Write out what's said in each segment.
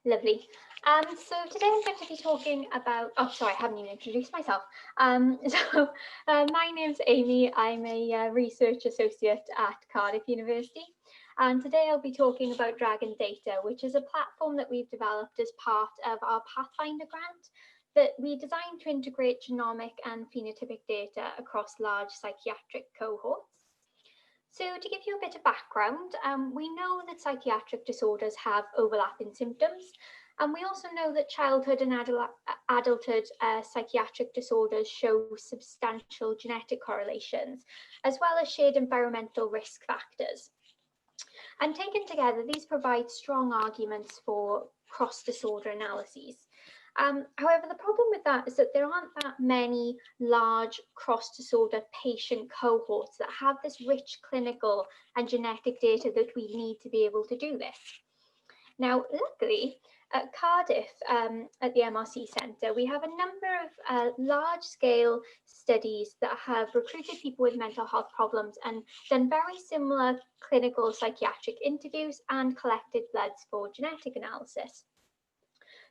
Lovely. So today I'm going to be talking about, oh, sorry, I haven't even introduced myself. My name's Amy. I'm a research associate at Cardiff University. And today I'll be talking about Dragon Data, which is a platform that we've developed as part of our Pathfinder grant that we designed to integrate genomic and phenotypic data across large psychiatric cohorts. So to give you a bit of background, we know that psychiatric disorders have overlapping symptoms, and we also know that childhood and adulthood psychiatric disorders show substantial genetic correlations, as well as shared environmental risk factors. And taken together, these provide strong arguments for cross-disorder analyses. However, the problem with that is that there aren't that many large cross-disorder patient cohorts that have this rich clinical and genetic data that we need to be able to do this. Now, luckily, at Cardiff, at the MRC Centre, we have a number of large-scale studies that have recruited people with mental health problems and done very similar clinical psychiatric interviews and collected bloods for genetic analysis.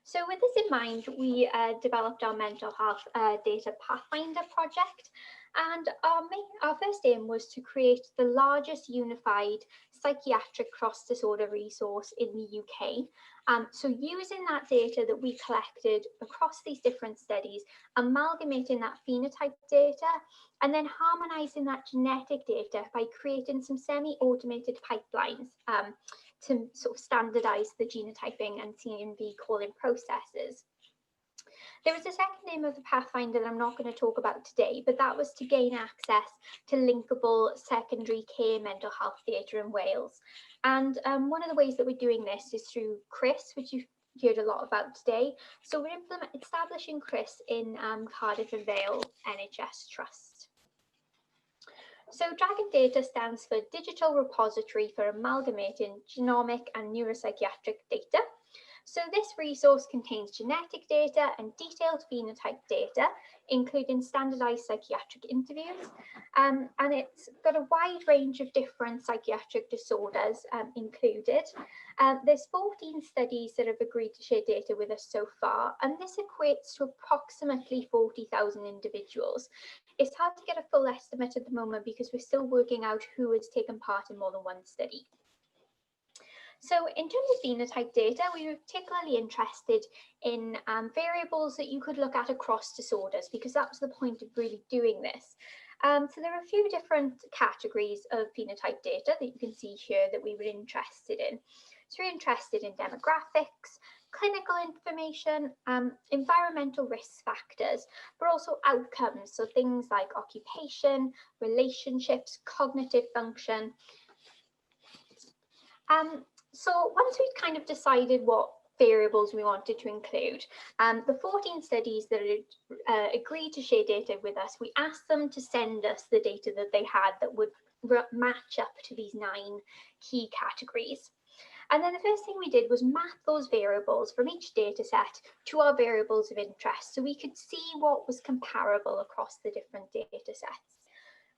So with this in mind, we developed our mental health data Pathfinder project, and our first aim was to create the largest unified psychiatric cross-disorder resource in the UK. So using that data that we collected across these different studies, amalgamating that phenotype data, and then harmonising that genetic data by creating some semi-automated pipelines to sort of standardise the genotyping and CNV calling processes. There was a second aim of the Pathfinder that I'm not going to talk about today, but that was to gain access to linkable secondary care mental health data in Wales. And one of the ways that we're doing this is through CRIS, which you've heard a lot about today. So we're establishing CRIS in Cardiff and Vale NHS Trust. So Dragon Data stands for Digital Repository for Amalgamating Genomic and Neuropsychiatric Data. So this resource contains genetic data and detailed phenotype data, including standardised psychiatric interviews, and it's got a wide range of different psychiatric disorders included. There's 14 studies that have agreed to share data with us so far, and this equates to approximately 40,000 individuals. It's hard to get a full estimate at the moment because we're still working out who has taken part in more than one study. So in terms of phenotype data, we were particularly interested in variables that you could look at across disorders, because that was the point of really doing this. So there are a few different categories of phenotype data that you can see here that we were interested in. So we're interested in demographics, clinical information, environmental risk factors, but also outcomes, so things like occupation, relationships, cognitive function. So once we'd kind of decided what variables we wanted to include, the 14 studies that had agreed to share data with us, we asked them to send us the data that they had that would match up to these 9 key categories. And then the first thing we did was map those variables from each data set to our variables of interest, so we could see what was comparable across the different data sets.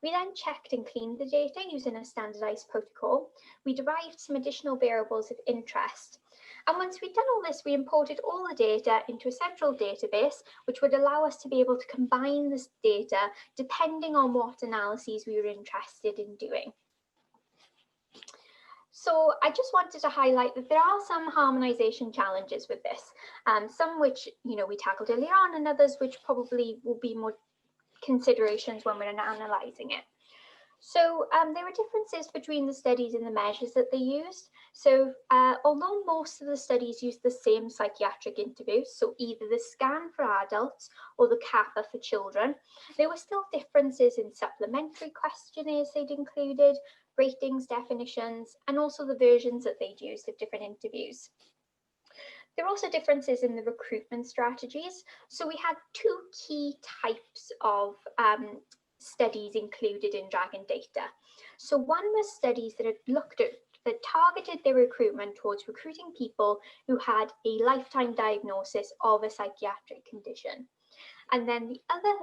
We then checked and cleaned the data using a standardized protocol. We derived some additional variables of interest. And once we'd done all this, we imported all the data into a central database, which would allow us to be able to combine this data depending on what analyses we were interested in doing. So I just wanted to highlight that there are some harmonisation challenges with this, some which we tackled earlier on, and others which probably will be more considerations when we're analysing it. So there are differences between the studies and the measures that they used. So although most of the studies used the same psychiatric interviews, so either the scan for adults or the kappa for children, there were still differences in supplementary questionnaires they'd included, ratings, definitions, and also the versions that they'd used of different interviews. There are also differences in the recruitment strategies. So we had 2 key types of studies included in Dragon Data. So one was studies that targeted their recruitment towards recruiting people who had a lifetime diagnosis of a psychiatric condition. And then the other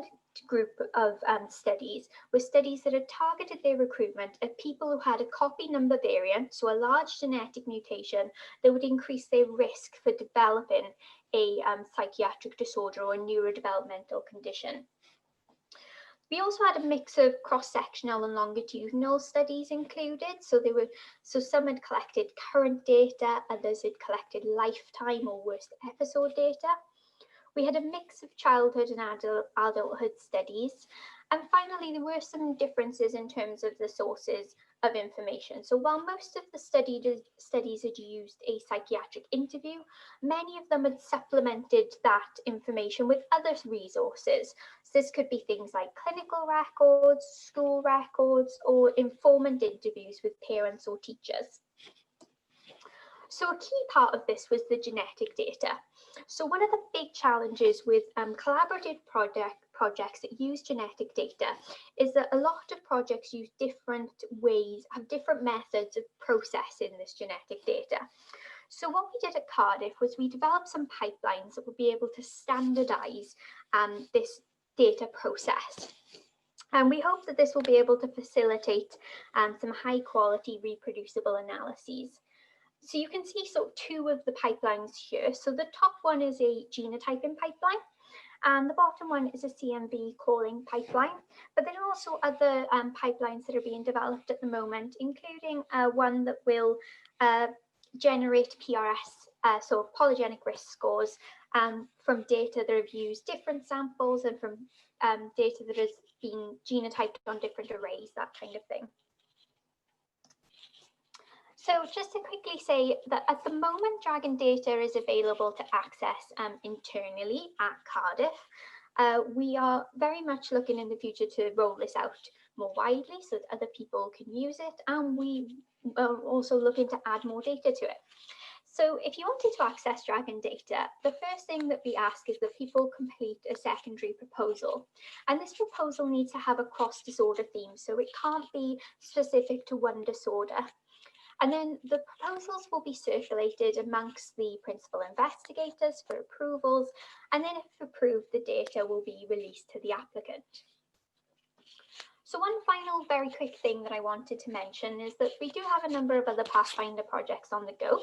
group of studies were studies that had targeted their recruitment at people who had a copy number variant, so a large genetic mutation that would increase their risk for developing a psychiatric disorder or a neurodevelopmental condition. We also had a mix of cross-sectional and longitudinal studies included. So some had collected current data, others had collected lifetime or worst episode data. We had a mix of childhood and adulthood studies. And finally, there were some differences in terms of the sources of information. So while most of the studies had used a psychiatric interview, many of them had supplemented that information with other resources. So this could be things like clinical records, school records, or informant interviews with parents or teachers. So a key part of this was the genetic data. So one of the big challenges with collaborative projects that use genetic data is that a lot of projects use different ways, have different methods of processing this genetic data. So what we did at Cardiff was we developed some pipelines that would be able to standardize this data process. And we hope that this will be able to facilitate some high quality reproducible analyses. So you can see two of the pipelines here. So the top one is a genotyping pipeline, and the bottom one is a CMV calling pipeline. But there are also other pipelines that are being developed at the moment, including one that will generate PRS, so polygenic risk scores, from data that have used different samples and from data that has been genotyped on different arrays, that kind of thing. So just to quickly say that at the moment, Dragon data is available to access internally at Cardiff. We are very much looking in the future to roll this out more widely so that other people can use it, and we are also looking to add more data to it. So if you wanted to access Dragon data, the first thing that we ask is that people complete a secondary proposal. And this proposal needs to have a cross-disorder theme, so it can't be specific to one disorder. And then the proposals will be circulated amongst the principal investigators for approvals, and then if approved, the data will be released to the applicant. So one final very quick thing that I wanted to mention is that we do have a number of other Pathfinder projects on the go.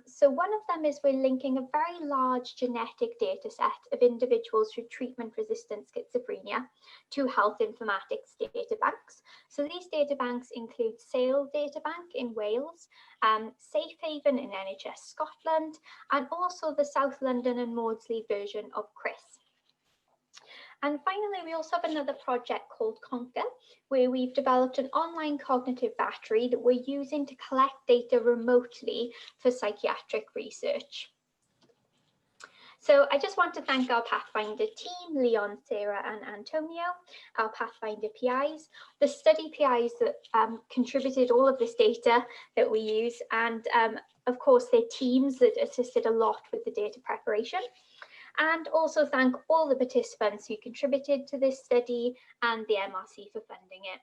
So one of them is we're linking a very large genetic data set of individuals with treatment-resistant schizophrenia to health informatics data banks. So these data banks include Sale Data Bank in Wales, Safe Haven in NHS Scotland, and also the South London and Maudsley version of CRIS. And finally, we also have another project called Conquer, where we've developed an online cognitive battery that we're using to collect data remotely for psychiatric research. So I just want to thank our Pathfinder team, Leon, Sarah and Antonio, our Pathfinder PIs, the study PIs that contributed all of this data that we use, and of course their teams that assisted a lot with the data preparation. And also thank all the participants who contributed to this study and the MRC for funding it.